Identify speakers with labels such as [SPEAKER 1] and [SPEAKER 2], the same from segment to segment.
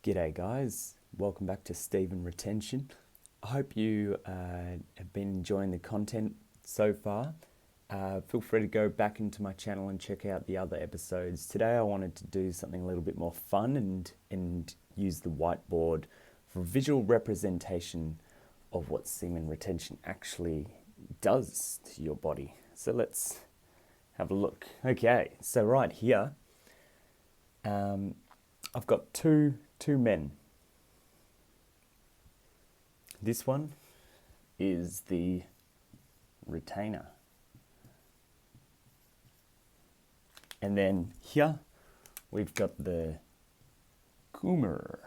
[SPEAKER 1] G'day guys, welcome back to Semen Retention. I hope you have been enjoying the content so far. Feel free to go back into my channel and check out the other episodes. Today I wanted to do something a little bit more fun and use the whiteboard for a visual representation of what semen retention actually does to your body. So let's have a look. Okay, so right here, I've got two men. This one is the retainer. And then here we've got the Coomer.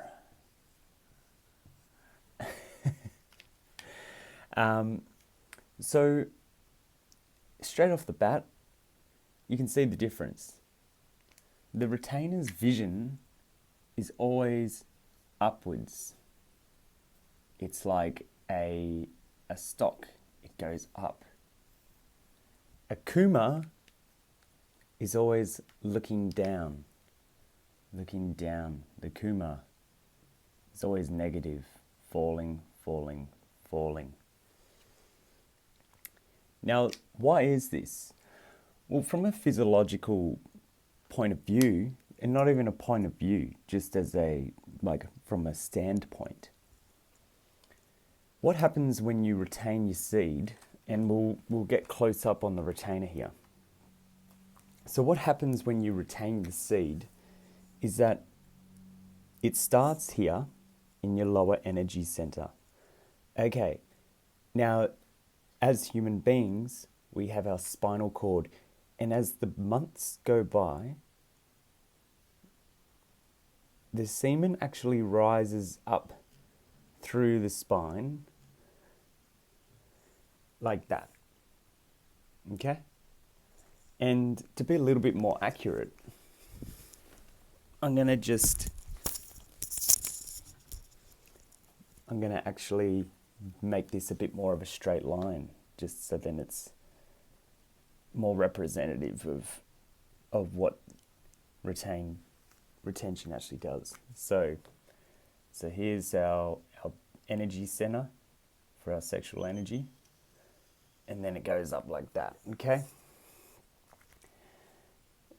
[SPEAKER 1] So straight off the bat, you can see the difference. The retainer's vision is always upwards. It's like a stock, it goes up. A Coomer is always looking down. The Coomer is always negative, falling. Now, why is this? Well, from a physiological point of view, and not even a point of view, just as from a standpoint. What happens when you retain your seed, and we'll get close up on the retainer here. So what happens when you retain the seed is that it starts here in your lower energy center. Okay, now as human beings, we have our spinal cord, and as the months go by, the semen actually rises up through the spine like that. Okay? And to be a little bit more accurate, I'm going to actually make this a bit more of a straight line, just so then it's more representative of what retention actually does. So here's our energy center for our sexual energy, and then it goes up like that. Okay,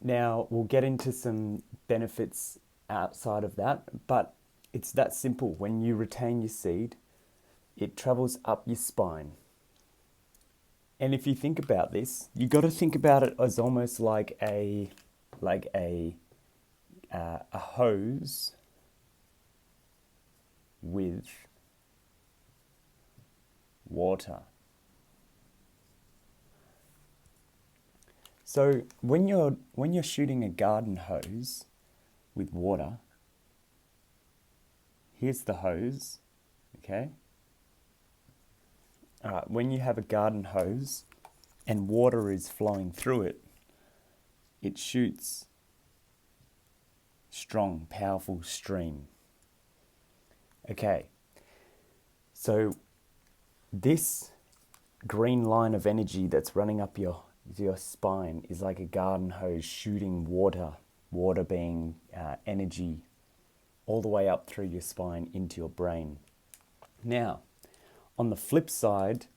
[SPEAKER 1] now we'll get into some benefits outside of that, but it's that simple. When you retain your seed, it travels up your spine. And if you think about this, you got to think about it as almost like a hose with water. So when you're shooting a garden hose with water, here's the hose, okay? All right, when you have a garden hose and water is flowing through it, it shoots strong, powerful stream. Okay, so this green line of energy that's running up your spine is like a garden hose shooting water being energy all the way up through your spine into your brain. Now, on the flip side,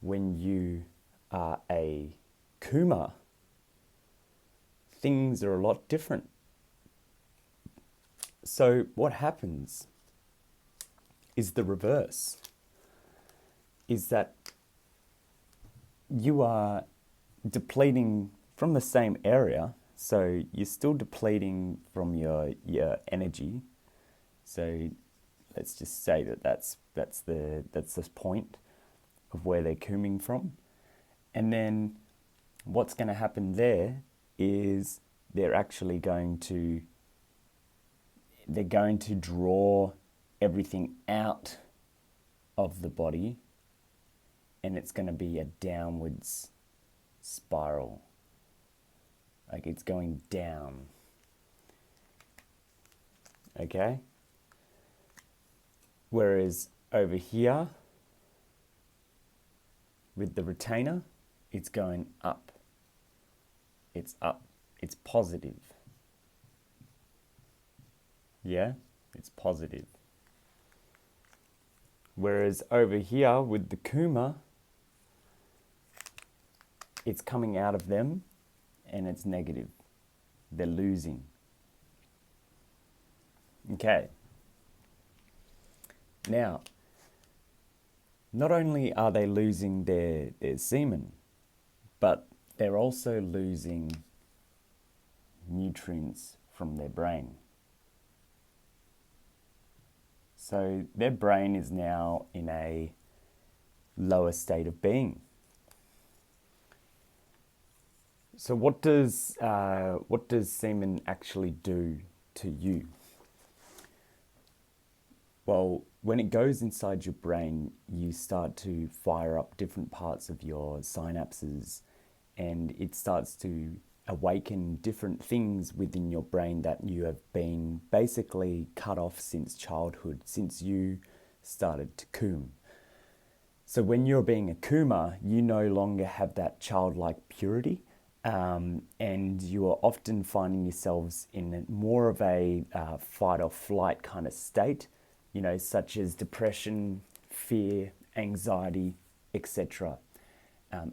[SPEAKER 1] when you are a Coomer, things are a lot different. So what happens is the reverse, is that you are depleting from the same area, so you're still depleting from your energy. So let's just say that's the point of where they're cooming from. And then what's going to happen there is they're going to draw everything out of the body, and it's going to be a downwards spiral. Like it's going down. Okay? Whereas over here, with the retainer, it's going up. It's up. It's positive. Yeah? it's positive. Whereas over here with the Coomer, it's coming out of them and it's negative. They're losing. Okay. Now, not only are they losing their semen, but they're also losing nutrients from their brain. So their brain is now in a lower state of being. So what does semen actually do to you? Well, when it goes inside your brain, you start to fire up different parts of your synapses, and it starts to awaken different things within your brain that you have been basically cut off since childhood, since you started to coom. So when you're being a coomer, you no longer have that childlike purity, and you are often finding yourselves in more of a fight or flight kind of state, such as depression, fear, anxiety, etc.,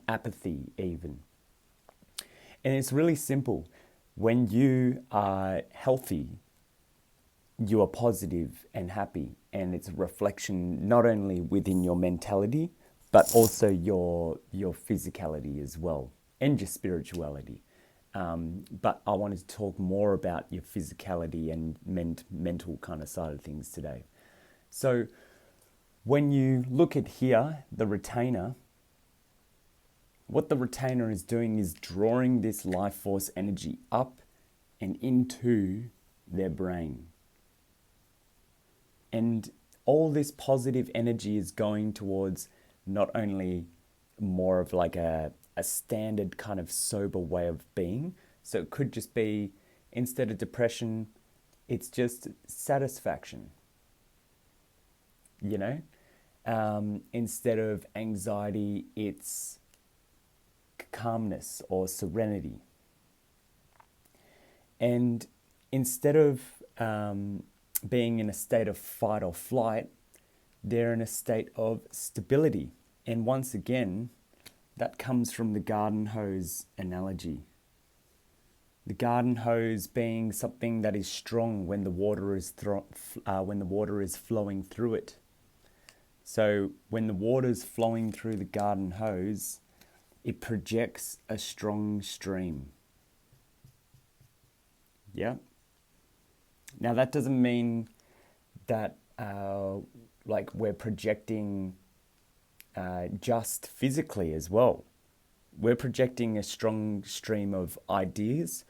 [SPEAKER 1] apathy even. And it's really simple. When you are healthy, you are positive and happy, and it's a reflection not only within your mentality, but also your physicality as well, and your spirituality. But I wanted to talk more about your physicality and mental kind of side of things today. So when you look at here, the retainer, what the retainer is doing is drawing this life force energy up and into their brain. And all this positive energy is going towards not only more of like a standard kind of sober way of being. So it could just be, instead of depression, it's just satisfaction. Instead of anxiety, it's calmness or serenity. And instead of being in a state of fight or flight, they're in a state of stability. And once again, that comes from the garden hose analogy. The garden hose being something that is strong when the water is flowing through it. So when the water is flowing through the garden hose, it projects a strong stream. Yeah. Now that doesn't mean that we're projecting just physically as well. We're projecting a strong stream of ideas.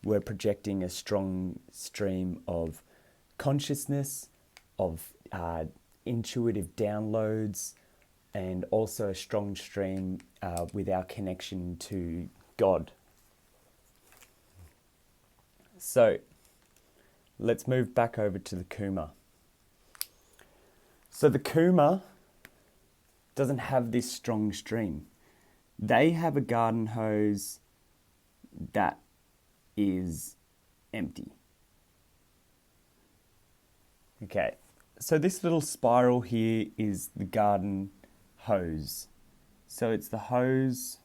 [SPEAKER 1] We're projecting a strong stream of consciousness, of intuitive downloads, and also a strong stream with our connection to God. So let's move back over to the Coomer. So the Coomer doesn't have this strong stream. They have a garden hose that is empty. Okay, so this little spiral here is the garden hose. So it's the hose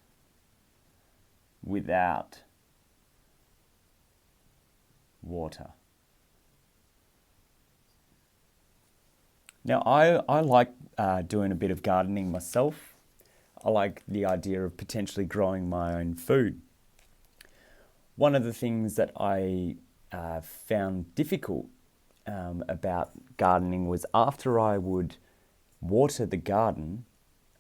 [SPEAKER 1] without water. Now, I like doing a bit of gardening myself. I like the idea of potentially growing my own food. One of the things that I found difficult about gardening was after I would water the garden,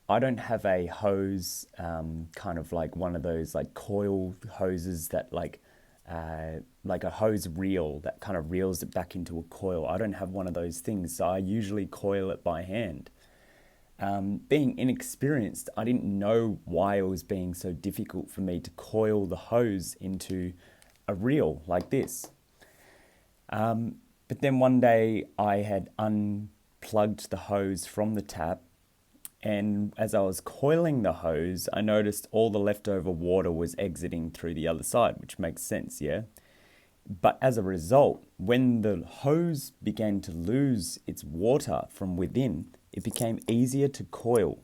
[SPEAKER 1] I don't have a hose, kind of like one of those like coil hoses that like a hose reel that kind of reels it back into a coil. I don't have one of those things, so I usually coil it by hand. Being inexperienced, I didn't know why it was being so difficult for me to coil the hose into a reel like this. But then one day I had unplugged the hose from the tap, and as I was coiling the hose, I noticed all the leftover water was exiting through the other side, which makes sense, yeah? But as a result, when the hose began to lose its water from within, it became easier to coil.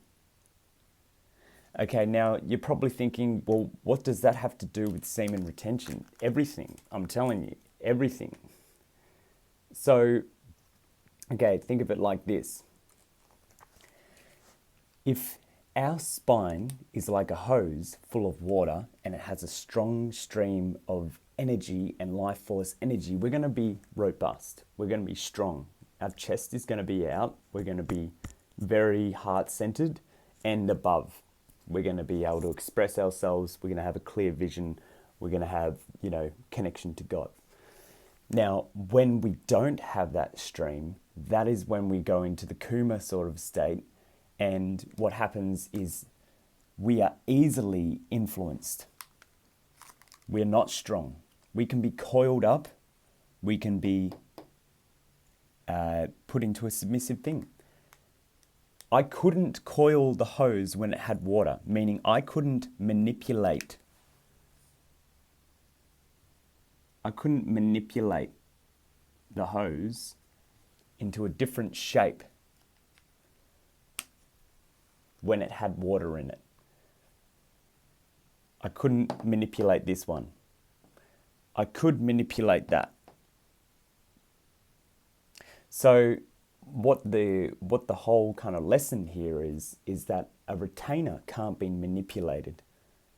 [SPEAKER 1] Okay, now you're probably thinking, well, what does that have to do with semen retention? Everything, I'm telling you, everything. So, okay, think of it like this. If our spine is like a hose full of water and it has a strong stream of energy and life force energy, we're going to be robust. We're going to be strong. Our chest is going to be out. We're going to be very heart-centered and above. We're going to be able to express ourselves. We're going to have a clear vision. We're going to have, connection to God. Now, when we don't have that stream, that is when we go into the Coomer sort of state. And what happens is we are easily influenced. We're not strong. We can be coiled up. We can be put into a submissive thing. I couldn't coil the hose when it had water, meaning I couldn't manipulate. I couldn't manipulate the hose into a different shape when it had water in it. I couldn't manipulate this one. I could manipulate that. So what the whole kind of lesson here is that a retainer can't be manipulated.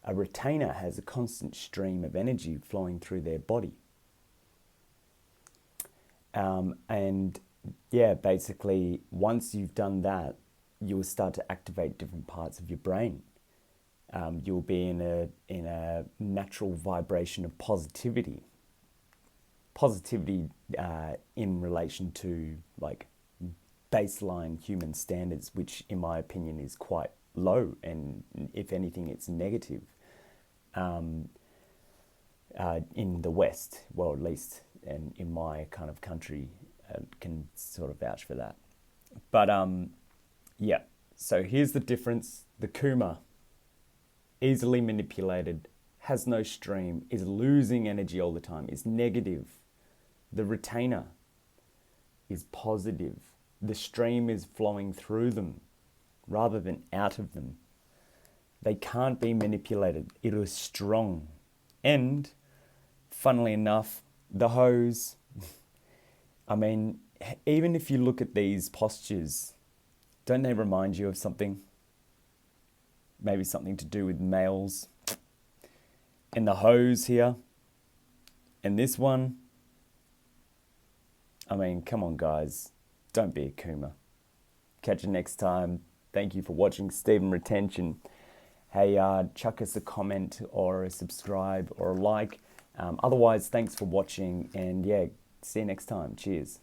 [SPEAKER 1] A retainer has a constant stream of energy flowing through their body. Basically, once you've done that, you'll start to activate different parts of your brain. You'll be in a natural vibration of positivity. Positivity in relation to like baseline human standards, which in my opinion is quite low, and if anything, it's negative in the West. Well, at least in my kind of country, can sort of vouch for that. But so here's the difference. The Coomer, easily manipulated, has no stream, is losing energy all the time, is negative. The retainer is positive. The stream is flowing through them rather than out of them. They can't be manipulated. It is strong. And funnily enough, the hose, I mean, even if you look at these postures, don't they remind you of something? Maybe something to do with males. And the hose here, and this one, I mean, come on guys, don't be a Coomer. Catch you next time. Thank you for watching Semen Retention. Hey, chuck us a comment or a subscribe or a like. Otherwise, thanks for watching, and see you next time. Cheers.